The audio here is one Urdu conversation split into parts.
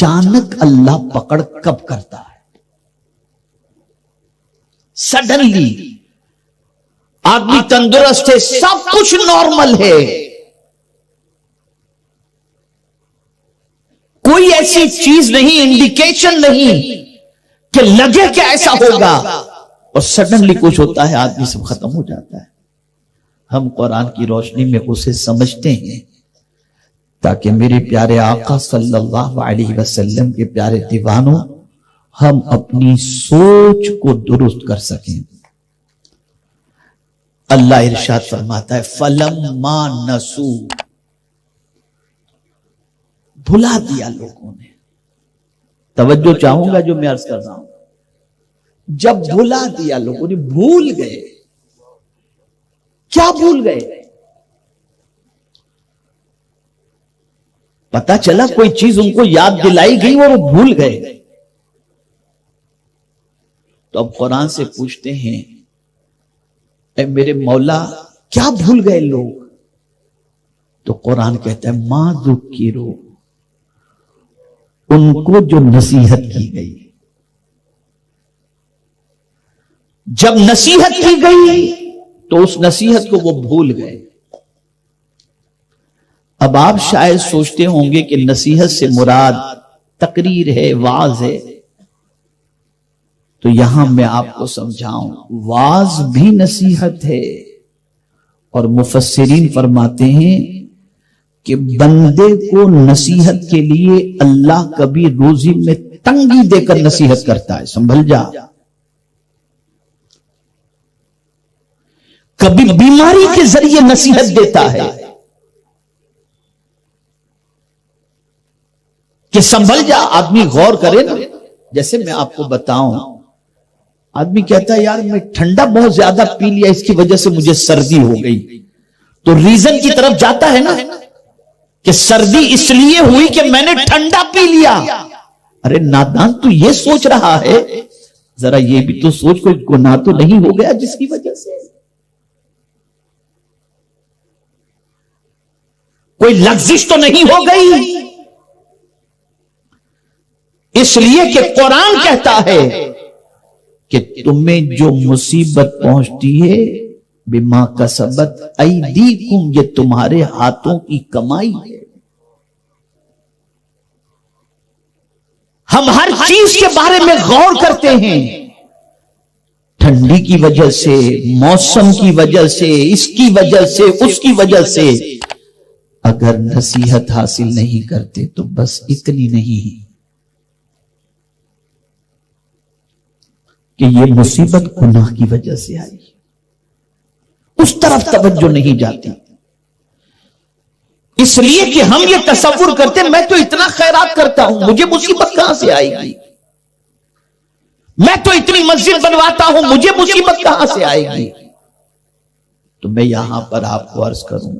اچانک اللہ پکڑ کب کرتا ہے؟ سڈنلی آدمی تندرست ہے، سب کچھ نارمل ہے، کوئی ایسی چیز نہیں، انڈیکیشن نہیں کہ لگے کہ ایسا ہوگا، اور سڈنلی کچھ ہوتا ہے، آدمی سب ختم ہو جاتا ہے۔ ہم قرآن کی روشنی میں اسے سمجھتے ہیں تاکہ میرے پیارے آقا صلی اللہ علیہ وسلم کے پیارے دیوانوں ہم اپنی سوچ کو درست کر سکیں۔ اللہ ارشاد فرماتا ہے فَلَمَّا نَسُوا، بھلا دیا لوگوں نے۔ توجہ چاہوں گا جو میں عرض کر رہا ہوں، جب بھلا دیا لوگوں نے، بھول گئے، کیا بھول گئے؟ پتا چلا کوئی چیز ان کو یاد دلائی گئی اور وہ بھول گئے، تو اب قرآن سے پوچھتے ہیں اے میرے مولا کیا بھول گئے لوگ؟ تو قرآن کہتا ہے ما ذکروا، ان کو جو نصیحت کی گئی، جب نصیحت کی گئی تو اس نصیحت کو وہ بھول گئے۔ اب آپ شاید سوچتے ہوں گے کہ نصیحت سے مراد تقریر ہے، وعظ ہے، تو یہاں میں آپ کو سمجھاؤں، وعظ بھی نصیحت ہے، اور مفسرین فرماتے ہیں کہ بندے کو نصیحت کے لیے اللہ کبھی روزی میں تنگی دے کر نصیحت کرتا ہے، سنبھل جا، کبھی بیماری کے ذریعے نصیحت دیتا ہے کہ سنبھل جا، آدمی غور کرے نا۔ جیسے میں آپ کو بتاؤں، آدمی کہتا ہے یار میں ٹھنڈا بہت زیادہ پی لیا، اس کی وجہ سے مجھے سردی ہو گئی، تو ریزن کی طرف جاتا ہے نا کہ سردی اس لیے ہوئی کہ میں نے ٹھنڈا پی لیا۔ ارے نادان، تو یہ سوچ رہا ہے، ذرا یہ بھی تو سوچ کوئی گناہ تو نہیں ہو گیا جس کی وجہ سے، کوئی لغزش تو نہیں ہو گئی؟ اس لیے کہ قرآن کہتا ہے کہ تمہیں جو مصیبت پہنچتی ہے بما کسبت ایدیکم، یہ تمہارے ہاتھوں کی کمائی ہے۔ ہم ہر چیز کے بارے میں غور کرتے ہیں، ٹھنڈی کی وجہ سے، موسم کی وجہ سے، اس کی وجہ سے، اس کی وجہ سے، اگر نصیحت حاصل نہیں کرتے تو بس اتنی نہیں کہ یہ مصیبت گناہ کی وجہ سے آئی، اس طرف توجہ نہیں جاتی، اس لیے کہ ہم یہ تصور کرتے میں تو اتنا خیرات کرتا ہوں، مجھے مصیبت کہاں سے آئے گی؟ میں تو اتنی مسجد بنواتا ہوں، مجھے مصیبت کہاں سے آئے گی؟ تو میں یہاں پر آپ کو عرض کروں،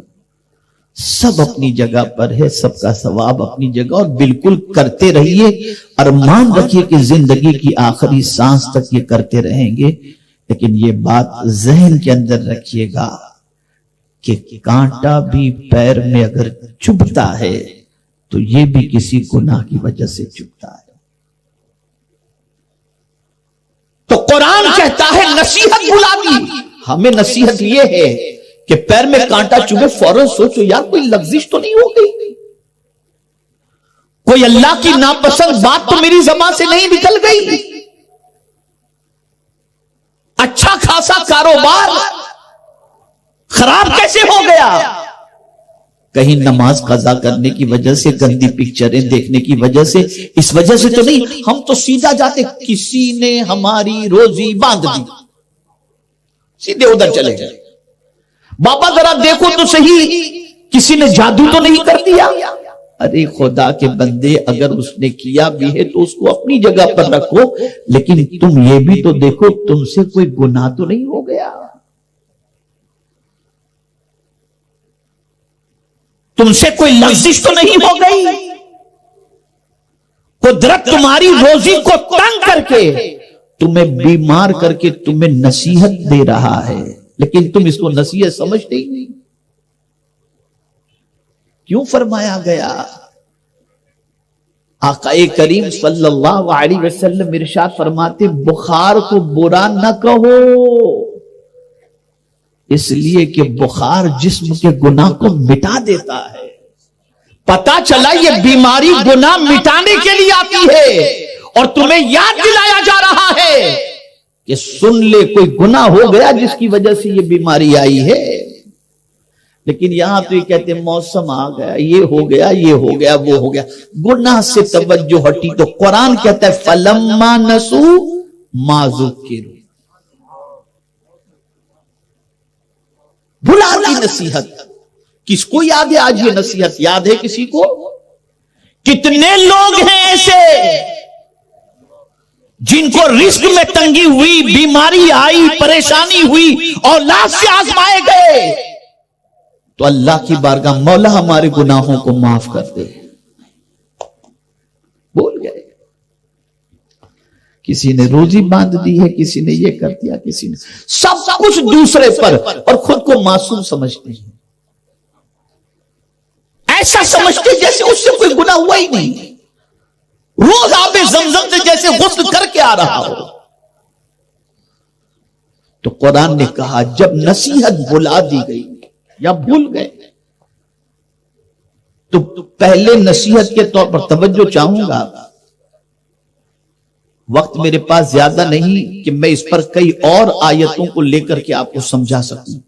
سب اپنی جگہ پر ہے، سب کا ثواب اپنی جگہ، اور بالکل کرتے رہیے، ارمان رکھیے کہ زندگی کی آخری سانس تک یہ کرتے رہیں گے، لیکن یہ بات ذہن کے اندر رکھیے گا کہ کانٹا بھی پیر میں اگر چبھتا ہے تو یہ بھی کسی گناہ کی وجہ سے چبھتا ہے۔ تو قرآن کہتا ہے نصیحت بلا دی، ہمیں نصیحت یہ ہے کہ پیر میں کانٹا چبھے فوراً سوچو یار کوئی لغزش تو نہیں ہو گئی، کوئی اللہ کی ناپسند بات تو میری زبان سے نہیں نکل گئی، اچھا خاصا کاروبار خراب کیسے ہو گیا؟ کہیں نماز قضا کرنے کی وجہ سے، گندی پکچریں دیکھنے کی وجہ سے، اس وجہ سے تو نہیں، ہم تو سیدھا جاتے کسی نے ہماری روزی باندھ دی، سیدھے ادھر چلے گئے، بابا ذرا دیکھو تو صحیح کسی نے جادو تو نہیں کر دیا؟ ارے خدا کے بندے، اگر اس نے کیا بھی ہے تو اس کو اپنی جگہ پر رکھو، لیکن تم یہ بھی تو دیکھو تم سے کوئی گناہ تو نہیں ہو گیا، تم سے کوئی لغزش تو نہیں ہو گئی؟ قدرت تمہاری روزی کو تنگ کر کے، تمہیں بیمار کر کے تمہیں نصیحت دے رہا ہے، لیکن تم اس کو نصیحت سمجھتے ہی نہیں۔ کیوں فرمایا گیا آقا کریم صلی اللہ علیہ وسلم ارشاد فرماتے بخار کو برا نہ کہو، اس لیے کہ بخار جسم کے گناہ کو مٹا دیتا ہے۔ پتا چلا یہ بیماری گناہ مٹانے کے لیے آتی ہے، اور تمہیں یاد دلایا جا رہا ہے کہ سن لے کوئی گناہ ہو گیا جس کی وجہ سے یہ بیماری آئی ہے۔ لیکن یہاں تو یہ کہتے ہیں موسم آ گیا، یہ ہو گیا، یہ ہو گیا، وہ ہو گیا، گناہ سے توجہ ہٹی تو قرآن کہتا ہے فَلَمَّا نَسُوا مَا ذُكِّرُوا، بھلا دی نصیحت۔ کس کو یاد ہے آج یہ نصیحت؟ یاد ہے کسی کو؟ کتنے لوگ ہیں ایسے جن کو رزق میں تنگی ہوئی، بیماری آئی، پریشانی ہوئی، اولاد سے آزمائے گئے، تو اللہ کی بارگاہ مولا ہمارے گناہوں کو معاف کر دے، بول گئے۔ کسی نے روزی باندھ دی ہے، کسی نے یہ کر دیا، کسی نے سب کچھ دوسرے پر، اور خود کو معصوم سمجھتے ہیں، ایسا سمجھتے جیسے اس سے کوئی گناہ ہوا ہی نہیں، روز آب زمزم سے جیسے غسل کر کے آ رہا ہو۔ تو قرآن نے کہا جب نصیحت بھلا دی گئی یا بھول گئے تو پہلے نصیحت کے طور پر توجہ چاہوں گا، وقت میرے پاس زیادہ نہیں کہ میں اس پر کئی اور آیتوں کو لے کر کے آپ کو سمجھا سکوں،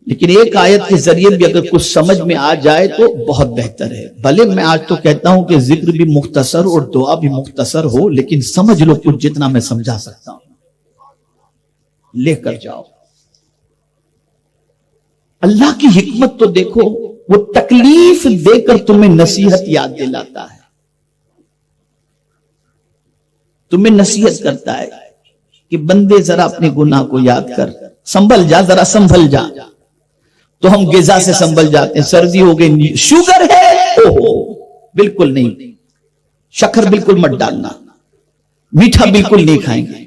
لیکن ایک آیت کے ذریعے بھی اگر کچھ سمجھ میں آ جائے تو بہت بہتر ہے۔ بھلے میں آج تو کہتا ہوں کہ ذکر بھی مختصر اور دعا بھی مختصر ہو، لیکن سمجھ لو کچھ جتنا میں سمجھا سکتا ہوں، لے کر جاؤ۔ اللہ کی حکمت تو دیکھو، وہ تکلیف دے کر تمہیں نصیحت یاد دلاتا ہے، تمہیں نصیحت کرتا ہے کہ بندے ذرا اپنے گناہ کو یاد کر، سنبھل جا، ذرا سنبھل جا۔ تو ہم غذا سے سنبھل جاتے ہیں، سردی ہو گئی، شوگر ہے، اوہو بالکل نہیں، شکر بالکل مت ڈالنا، میٹھا بالکل نہیں کھائیں گے۔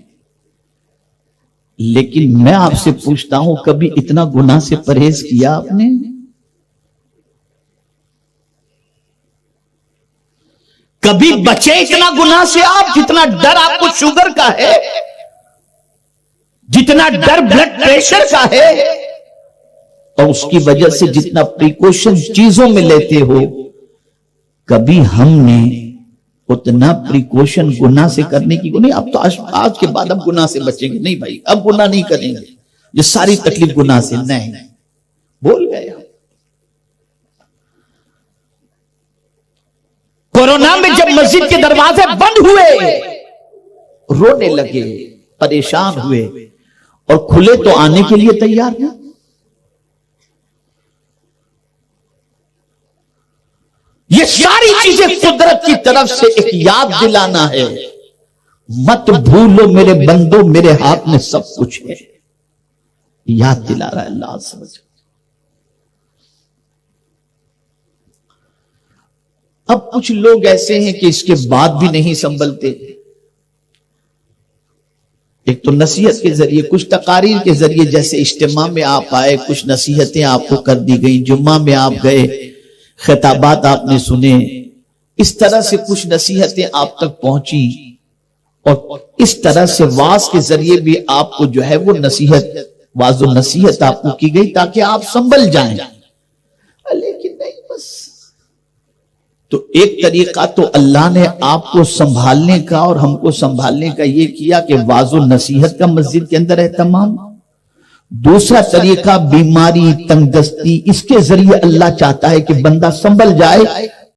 لیکن میں آپ سے پوچھتا ہوں کبھی اتنا گناہ سے پرہیز کیا آپ نے؟ کبھی بچے اتنا گناہ سے آپ جتنا ڈر آپ کو شوگر کا ہے، جتنا ڈر بلڈ پریشر کا ہے، اور اس کی وجہ سے جتنا پریکوشن چیزوں میں لیتے ہو، کبھی ہم نے اتنا پریکوشن گناہ سے کرنے کی نہیں؟ اب تو آج کے بعد اب گناہ سے بچیں گے، نہیں بھائی اب گناہ نہیں کریں گے، یہ ساری تکلیف گناہ سے نہیں، بول گئے۔ کورونا میں جب مسجد کے دروازے بند ہوئے، رونے لگے، پریشان ہوئے، اور کھلے تو آنے کے لیے تیار ہیں۔ یہ ساری چیزیں قدرت کی طرف سے ایک یاد دلانا ہے، مت بھولو میرے بندو میرے ہاتھ میں سب کچھ ہے، یاد دلا رہا ہے اللہ عز و جل۔ اب کچھ لوگ ایسے ہیں کہ اس کے بعد بھی نہیں سنبھلتے، ایک تو نصیحت کے ذریعے، کچھ تقاریر کے ذریعے، جیسے اجتماع میں آپ آئے، کچھ نصیحتیں آپ کو کر دی گئیں، جمعہ میں آپ گئے، خطابات آپ نے سنے، اس طرح سے کچھ نصیحتیں آپ تک پہنچی، اور اس طرح سے واعظ کے ذریعے بھی آپ کو جو ہے وہ نصیحت، واعظ و نصیحت آپ کو کی گئی تاکہ آپ سنبھل جائیں، لیکن نہیں بس۔ تو ایک طریقہ تو اللہ نے آپ کو سنبھالنے کا اور ہم کو سنبھالنے کا یہ کیا کہ واعظ و نصیحت کا مسجد کے اندر اہتمام۔ دوسرا طریقہ بیماری، تنگ دستی، اس کے ذریعے اللہ چاہتا ہے کہ بندہ سنبھل جائے